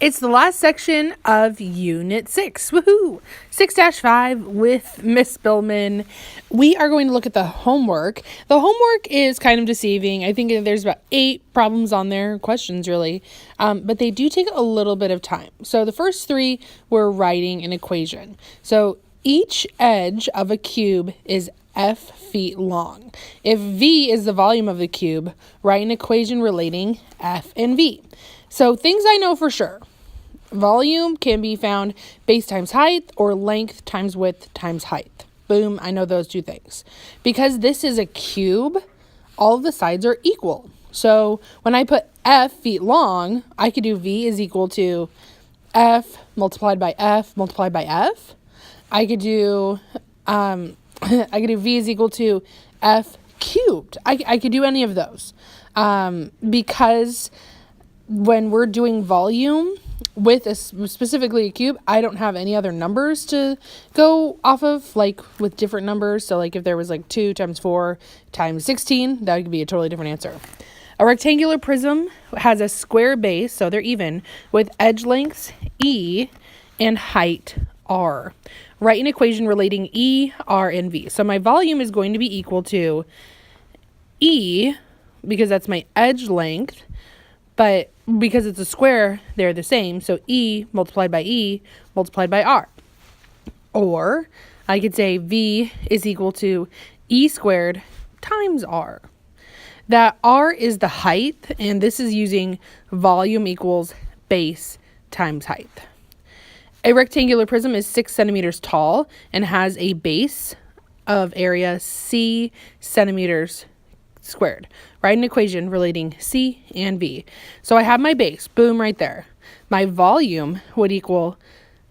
It's the last section of Unit 6. Woohoo! 6-5 with Miss Billman. We are going to look at the homework. The homework is kind of deceiving. I think there's about 8 problems on there, questions really, but they do take a little bit of time. So the first 3 were writing an equation. So each edge of a cube is f feet long. If v is the volume of the cube, write an equation relating f and v. So things I know for sure. Volume can be found base times height or length times width times height. Boom, I know those 2 things. Because this is a cube, all of the sides are equal. So when I put f feet long, I could do v is equal to f multiplied by f multiplied by f. I could do v is equal to f cubed. I could do any of those. Because when we're doing volume with specifically a cube, I don't have any other numbers to go off of, like with different numbers. So like if there was like 2 times 4 times 16, that could be a totally different answer. A rectangular prism has a square base, so they're even, with edge lengths E and height R. Write an equation relating E, R, and V. So my volume is going to be equal to E, because that's my edge length, but because it's a square, they're the same. So E multiplied by R. Or I could say V is equal to E squared times R. That R is the height, and this is using volume equals base times height. A rectangular prism is 6 centimeters tall and has a base of area C centimeters squared. Write an equation relating C and V. So I have my base, boom, right there. My volume would equal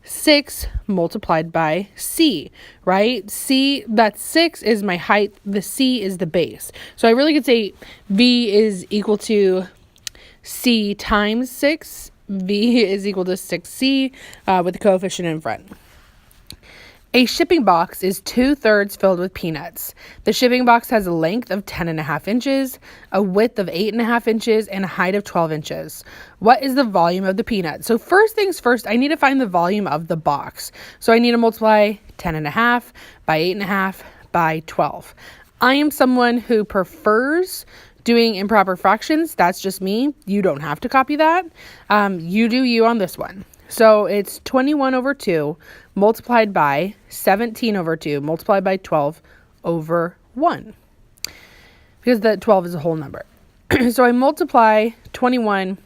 6 multiplied by C, right? C, that 6 is my height, the C is the base. So I really could say V is equal to C times 6. V is equal to 6C with the coefficient in front. A shipping box is 2/3 filled with peanuts. The shipping box has a length of 10.5 inches, a width of 8.5 inches, and a height of 12 inches. What is the volume of the peanut? So first things first, I need to find the volume of the box. So I need to multiply 10.5 by 8.5 by 12. I am someone who prefers doing improper fractions. That's just me. You don't have to copy that. You do you on this one. So it's 21 over 2 multiplied by 17 over 2 multiplied by 12 over 1. Because the 12 is a whole number. So I multiply 21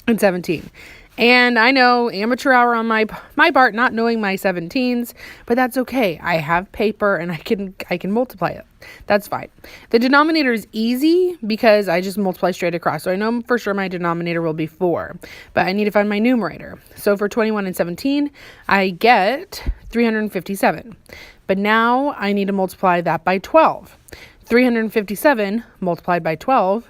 and 17. And I know, amateur hour on my part, not knowing my 17s, but that's okay. I have paper and I can multiply it. That's fine. The denominator is easy because I just multiply straight across. So I know for sure my denominator will be 4, but I need to find my numerator. So for 21 and 17, I get 357. But now I need to multiply that by 12. 357 multiplied by 12.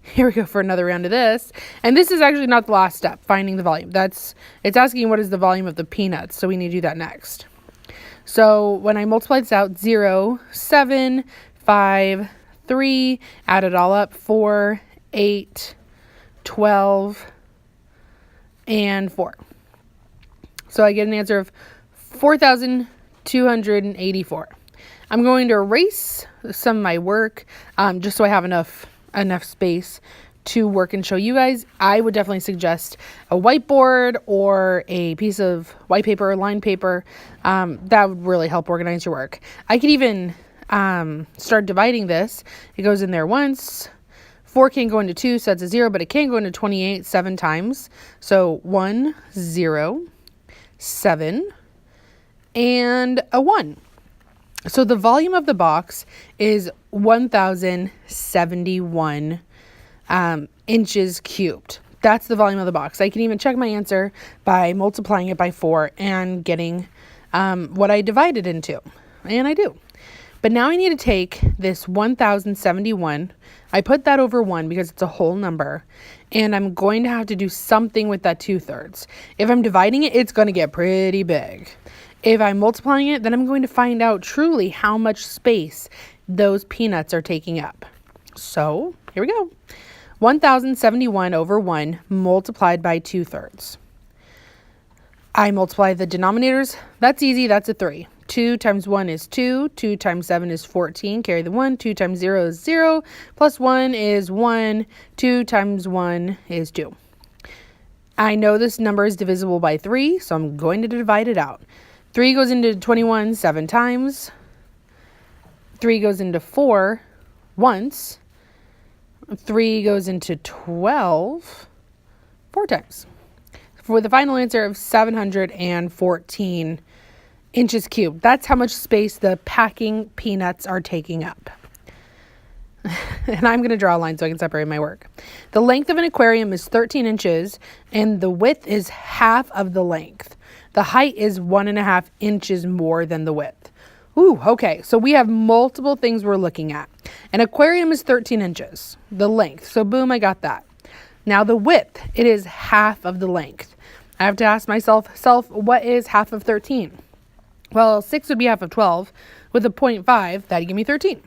Here we go for another round of this. And this is actually not the last step, finding the volume. It's asking what is the volume of the peanuts. So we need to do that next. So when I multiply this out, 0, 7, 5, 3, add it all up, 4, 8, 12, and 4. So I get an answer of 4,284. I'm going to erase some of my work just so I have enough space to work and show you guys. I would definitely suggest a whiteboard or a piece of white paper or lined paper. That would really help organize your work. I could even start dividing this. It goes in there once. 4 can't go into 2, so that's a 0, but it can go into 28 7 times. So 1, 0, 7, and a 1. So the volume of the box is 1,071 inches cubed. That's the volume of the box. I can even check my answer by multiplying it by 4 and getting what I divided into. And I do. But now I need to take this 1,071. I put that over 1 because it's a whole number. And I'm going to have to do something with that 2/3. If I'm dividing it, it's going to get pretty big. If I'm multiplying it, then I'm going to find out truly how much space those peanuts are taking up. So here we go. 1,071 over 1 multiplied by 2/3. I multiply the denominators. That's easy. That's a 3. 2 times 1 is 2. 2 times 7 is 14. Carry the 1. 2 times 0 is 0. Plus 1 is 1. 2 times 1 is 2. I know this number is divisible by 3, so I'm going to divide it out. 3 goes into 21 7 times. 3 goes into 4 once. 3 goes into 12 4 times. For the final answer of 714 inches cubed. That's how much space the packing peanuts are taking up. And I'm going to draw a line so I can separate my work. The length of an aquarium is 13 inches and the width is half of the length. The height is 1.5 inches more than the width. Ooh, okay. So we have multiple things we're looking at. An aquarium is 13 inches, the length. So boom, I got that. Now the width, it is half of the length. I have to ask myself, what is half of 13? Well, 6 would be half of 12. With a 0.5, that'd give me 13.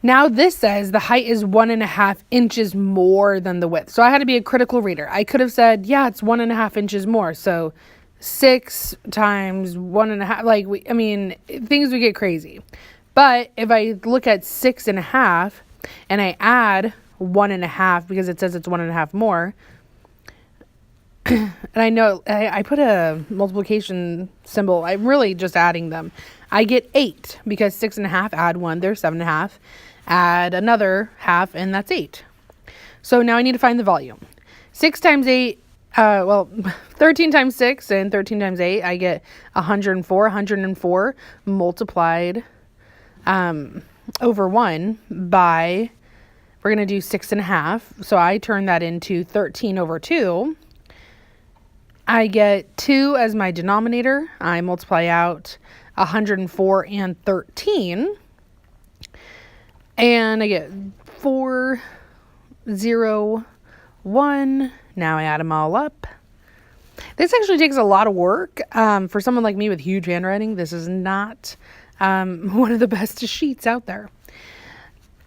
Now this says the height is 1.5 inches more than the width. So I had to be a critical reader. I could have said, yeah, it's 1.5 inches more. So 6 times 1.5, things would get crazy. But if I look at 6.5 and I add 1.5 because it says it's 1.5 more, and I know I put a multiplication symbol. I'm really just adding them. I get 8 because 6.5 add 1, there's 7.5. Add another half, and that's 8. So now I need to find the volume. 6 times 8, 13 times 6 and 13 times 8, I get 104. 104 multiplied over 1 by, we're going to do 6.5. So I turn that into 13 over 2. I get 2 as my denominator. I multiply out 104 and 13. And I get 401. Now I add them all up. This actually takes a lot of work. For someone like me with huge handwriting, this is not one of the best sheets out there.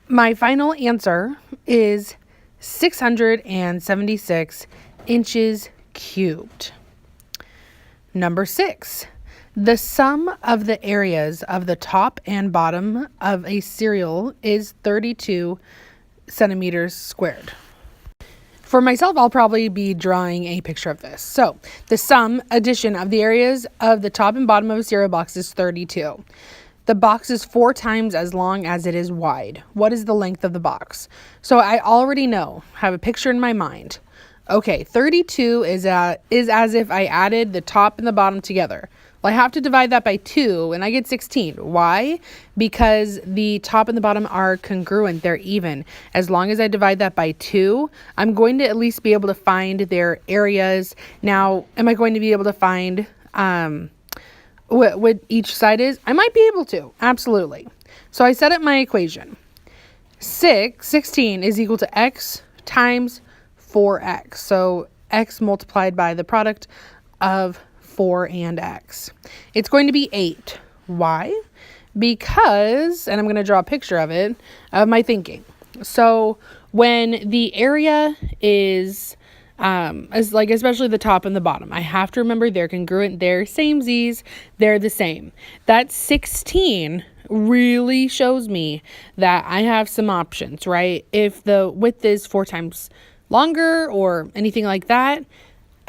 My final answer is 676 inches cubed. Number 6. The sum of the areas of the top and bottom of a cereal is 32 centimeters squared. For myself, I'll probably be drawing a picture of this. So the sum addition of the areas of the top and bottom of a cereal box is 32. The box is 4 times as long as it is wide. What is the length of the box? So I already know, have a picture in my mind. Okay, 32 is as if I added the top and the bottom together. Well, I have to divide that by 2 and I get 16. Why? Because the top and the bottom are congruent. They're even. As long as I divide that by 2, I'm going to at least be able to find their areas. Now, am I going to be able to find what each side is? I might be able to. Absolutely. So I set up my equation. 16 is equal to x times 4x. So x multiplied by the product of 4 and x. It's going to be 8. Why? Because, and I'm going to draw a picture of it, of my thinking. So when the area is, especially the top and the bottom, I have to remember they're congruent, they're samesies, they're the same. That 16 really shows me that I have some options, right? If the width is 4 times longer or anything like that,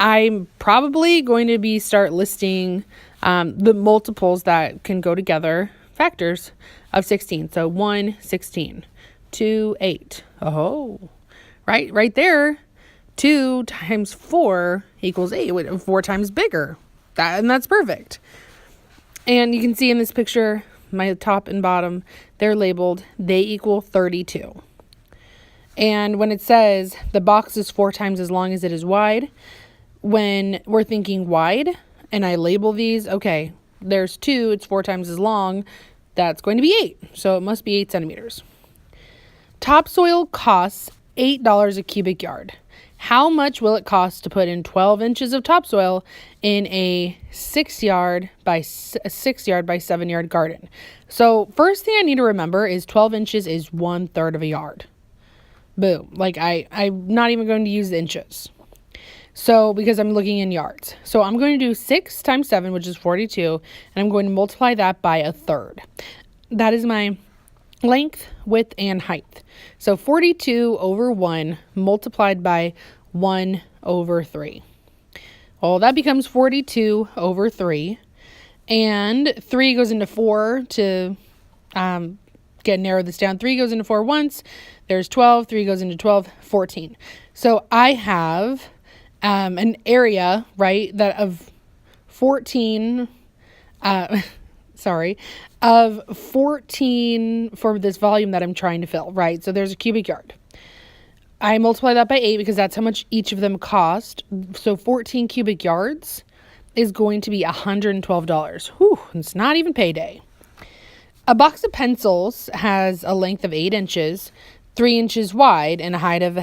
I'm probably going to start listing the multiples that can go together, factors of 16. So 1, 16, 2, 8. Oh, right there. 2 times 4 equals 8. 4 times bigger. That's perfect. And you can see in this picture, my top and bottom, they're labeled. They equal 32. And when it says the box is 4 times as long as it is wide, when we're thinking wide and I label these, okay, there's 2, it's 4 times as long, that's going to be 8. So it must be 8 centimeters. Topsoil costs $8 a cubic yard. How much will it cost to put in 12 inches of topsoil in a 6 yard by 7 yard garden? So first thing I need to remember is 12 inches is 1/3 of a yard. Boom. I'm not even going to use the inches. So because I'm looking in yards. So I'm going to do 6 times 7, which is 42. And I'm going to multiply that by a third. That is my length, width, and height. So 42 over 1 multiplied by 1 over 3. Well, that becomes 42 over 3. And 3 goes into 4 to narrow this down. 3 goes into 4 once. There's 12. 3 goes into 12, 14. So I have an area, right, that of 14, of 14 for this volume that I'm trying to fill, right? So there's a cubic yard. I multiply that by 8 because that's how much each of them cost. So 14 cubic yards is going to be $112. Whew, it's not even payday. A box of pencils has a length of 8 inches, 3 inches wide, and a height of